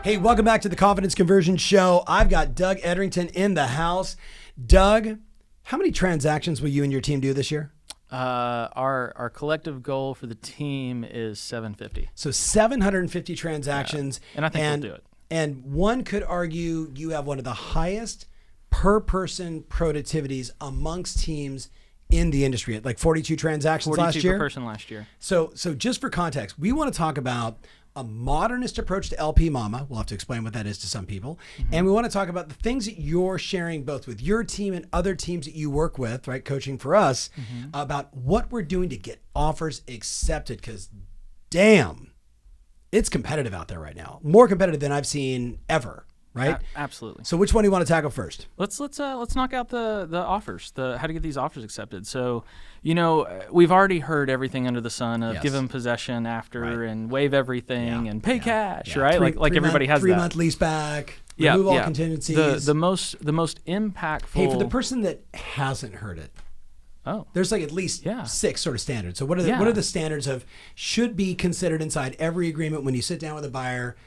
Hey, welcome back to the Confidence Conversion Show. I've got Doug Edrington in the house. Doug, how many transactions will you and your team do this year? Our collective goal for the team is 750. So 750 transactions. Yeah. And I think we'll do it. And one could argue you have one of the highest per person productivities amongst teams in the industry at like 42 transactions last year. 42 per person last year. So just for context, we want to talk about a modernist approach to LP Mama. We'll have to explain what that is to some people. Mm-hmm. And we want to talk about the things that you're sharing both with your team and other teams that you work with, right? Coaching for us, about what we're doing to get offers accepted. Because damn, it's competitive out there right now. More competitive than I've seen ever, right? Absolutely. So which one do you want to tackle first? Let's knock out the offers, how to get these offers accepted. So, we've already heard everything under the sun of give them possession after and waive everything and pay cash, right? Like everybody has that. 3-month lease back. Remove all contingencies. The most impactful. Hey, for the person that hasn't heard it, there's like at least 6 sort of standards. So what are the standards of should be considered inside every agreement when you sit down with a buyer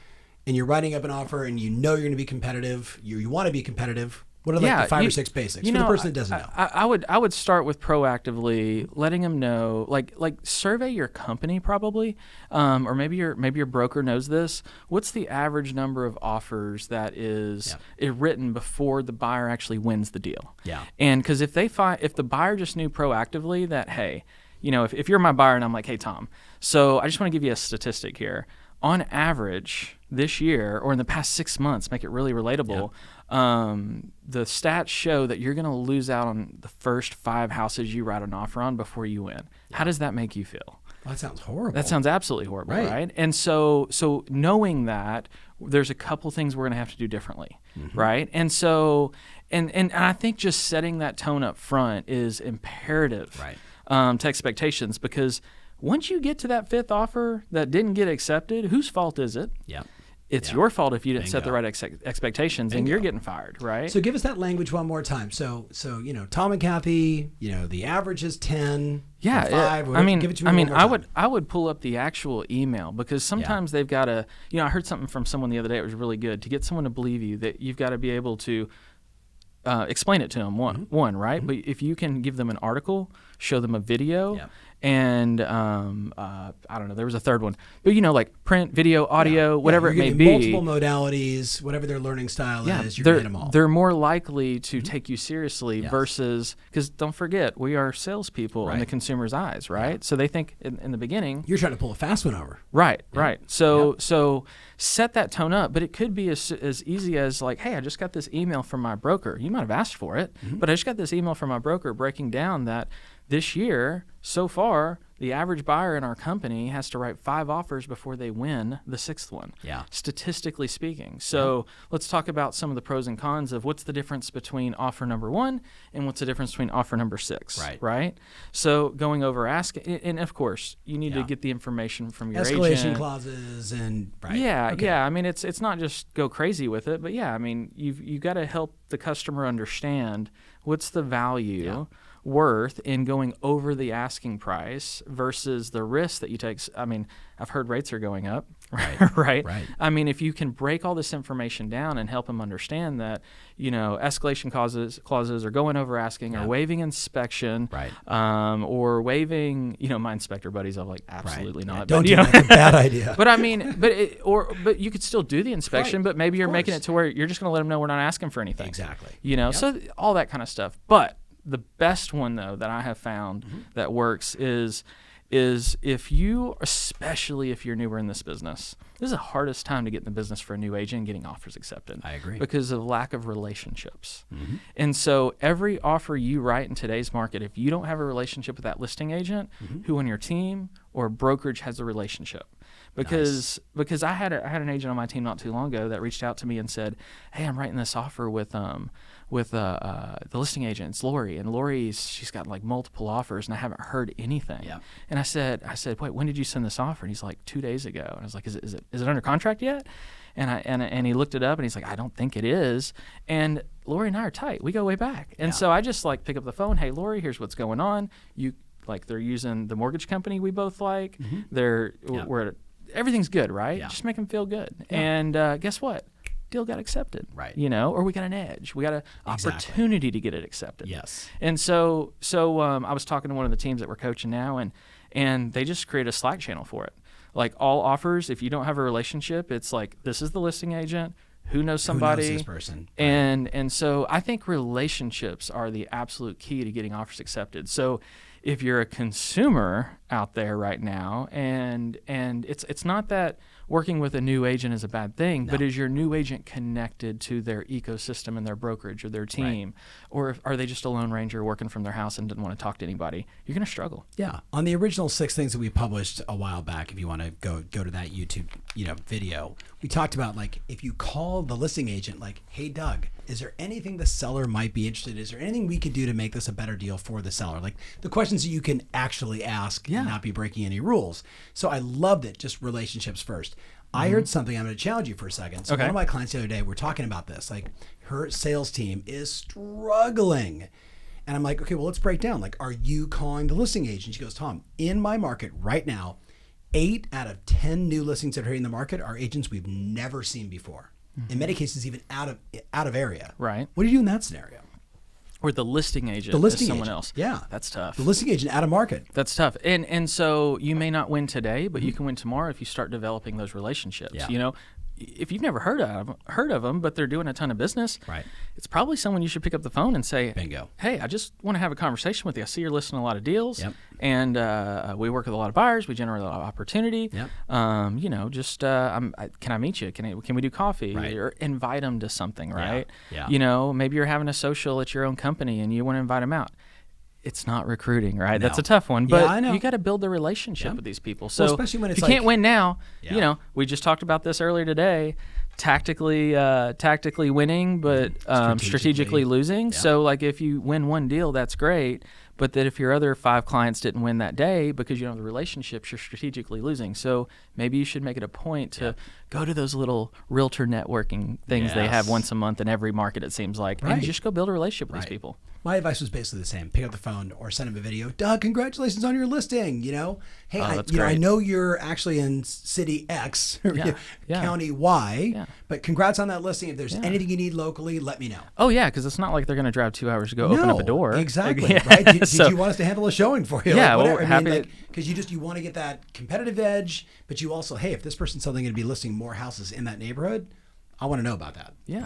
and you're writing up an offer and you're going to be competitive, you want to be competive? What are the 5 or 6 basics for the person that doesn't know? I would start with proactively letting them know, like survey your company probably, or maybe your broker knows this. What's the average number of offers that is written before the buyer actually wins the deal? Yeah. And because if the buyer just knew proactively that, hey, if you're my buyer and I'm like, hey Tom, so I just want to give you a statistic here. On average, this year or in the past 6 months, make it really relatable. The stats show that you're going to lose out on the first 5 houses you write an offer on before you win. How does that make you feel? Well, that sounds horrible. That sounds absolutely horrible, right? And so knowing that, there's a couple things we're going to have to do differently, right? And so, and I think just setting that tone up front is imperative to expectations, because once you get to that 5th offer that didn't get accepted, whose fault is it? Yeah. It's your fault if you didn't set the right expectations, and you're getting fired, right? So give us that language one more time. So Tom and Kathy, the average is 10. Yeah, 5. Give it to me one more time. I would pull up the actual email, because sometimes they've got to. I heard something from someone the other day. It was really good. To get someone to believe you, that you've got to be able to explain it to them. One, right? But if you can give them an article, show them a video. And I don't know, there was a third one, but like print, video, audio, whatever it may be. Multiple modalities, whatever their learning style is, you're going to hit them all. They're more likely to take you seriously versus, because don't forget, we are salespeople in the consumer's eyes, right? Yeah. So they think in the beginning you're trying to pull a fast one over. Right. So set that tone up, but it could be as easy as like, hey, I just got this email from my broker. You might have asked for it, but I just got this email from my broker breaking down that this year, so far, the average buyer in our company has to write 5 offers before they win the 6th one, statistically speaking. So let's talk about some of the pros and cons of what's the difference between offer number 1 and what's the difference between offer number 6, right? So going over and of course, you need to get the information from your escalation agent. Clauses and I mean, it's not just go crazy with it, but I mean, you've got to help the customer understand what's the value worth in going over the asking price versus the risk that you take. I mean, I've heard rates are going up, right? I mean, if you can break all this information down and help them understand that, escalation clauses are going over asking or waiving inspection, or waiving, my inspector buddies, I'm like, absolutely not. Don't do that. That's a bad idea. But I mean, but you could still do the inspection, but maybe you're making it to where you're just going to let them know we're not asking for anything. Exactly. So all that kind of stuff. But the best one, though, that I have found that works is if you, especially if you're newer in this business, this is the hardest time to get in the business for a new agent, getting offers accepted. I agree. Because of lack of relationships. And so every offer you write in today's market, if you don't have a relationship with that listing agent, who on your team or brokerage has a relationship. Because I had an agent on my team not too long ago that reached out to me and said, hey, I'm writing this offer with the listing agent. It's Lori, and she's got like multiple offers, and I haven't heard anything. Yeah. And I said, wait, when did you send this offer? And he's like, 2 days ago. And I was like, is it under contract yet? And he looked it up, and he's like, I don't think it is. And Lori and I are tight. We go way back. And so I just like pick up the phone. Hey, Lori, here's what's going on. They're using the mortgage company we both like. We're at everything's good, right? Yeah. Just make them feel good. Yeah. And guess what? Deal got accepted, Right. or we got an edge. We got an opportunity to get it accepted. Yes. And so I was talking to one of the teams that we're coaching now, and they just created a Slack channel for it. Like all offers, if you don't have a relationship, it's like, this is the listing agent. Who knows somebody? Who knows this person? And so I think relationships are the absolute key to getting offers accepted. So if you're a consumer out there right now, and it's not that working with a new agent is a bad thing, but is your new agent connected to their ecosystem and their brokerage or their team? Or are they just a lone ranger working from their house and didn't want to talk to anybody? You're going to struggle. Yeah. On the original 6 things that we published a while back, if you want to go to that YouTube video, we talked about, like, if you call the listing agent, like, hey, Doug, is there anything the seller might be interested in? Is there anything we could do to make this a better deal for the seller? Like the questions that you can actually ask and not be breaking any rules. So I loved it. Just relationships first. I heard something. I'm going to challenge you for a second. So one of my clients the other day, we're talking about this. Like, her sales team is struggling. And I'm like, okay, well, let's break down. Like, are you calling the listing agent? She goes, Tom, in my market right now, 8 out of 10 new listings that are in the market are agents we've never seen before. In many cases, even out of area. Right. What do you do in that scenario? Or the listing agent The listing is someone agent. else. Yeah. That's tough. The listing agent out of market. That's tough. And so you may not win today, but you can win tomorrow if you start developing those relationships. Yeah. If you've never heard of them, but they're doing a ton of business, Right. it's probably someone you should pick up the phone and say, Bingo. hey, I just want to have a conversation with you. I see you're listing a lot of deals, Yep. and we work with a lot of buyers. We generate a lot of opportunity. Yep. Can I meet you? Can we do coffee? Right. Or invite them to something, right? Yeah. Maybe you're having a social at your own company and you want to invite them out. It's not recruiting, right? No. That's a tough one, but I know. you got to build the relationship with these people. So especially when it's if you can't like- win now, Yeah. we just talked about this earlier today. Tactically winning, but strategically losing. Yeah. So like if you win one deal, that's great. But that if your other 5 clients didn't win that day because you don't have the relationships, you're strategically losing. So maybe you should make it a point to go to those little realtor networking things they have once a month in every market, it seems like, and just go build a relationship with these people. My advice was basically the same. Pick up the phone or send him a video. Doug, congratulations on your listing. Hey, that's I great. know you're actually in city X, Yeah. county Y, Yeah. but congrats on that listing. If there's anything you need locally, let me know. Oh yeah, because it's not like they're going to drive 2 hours to go open up a door. Exactly. Right? Did you want us to handle a showing for you? Yeah, Like, well, happy because you want to get that competitive edge, but you also, hey, if this person's suddenly going to be listing more houses in that neighborhood, I want to know about that. Yeah.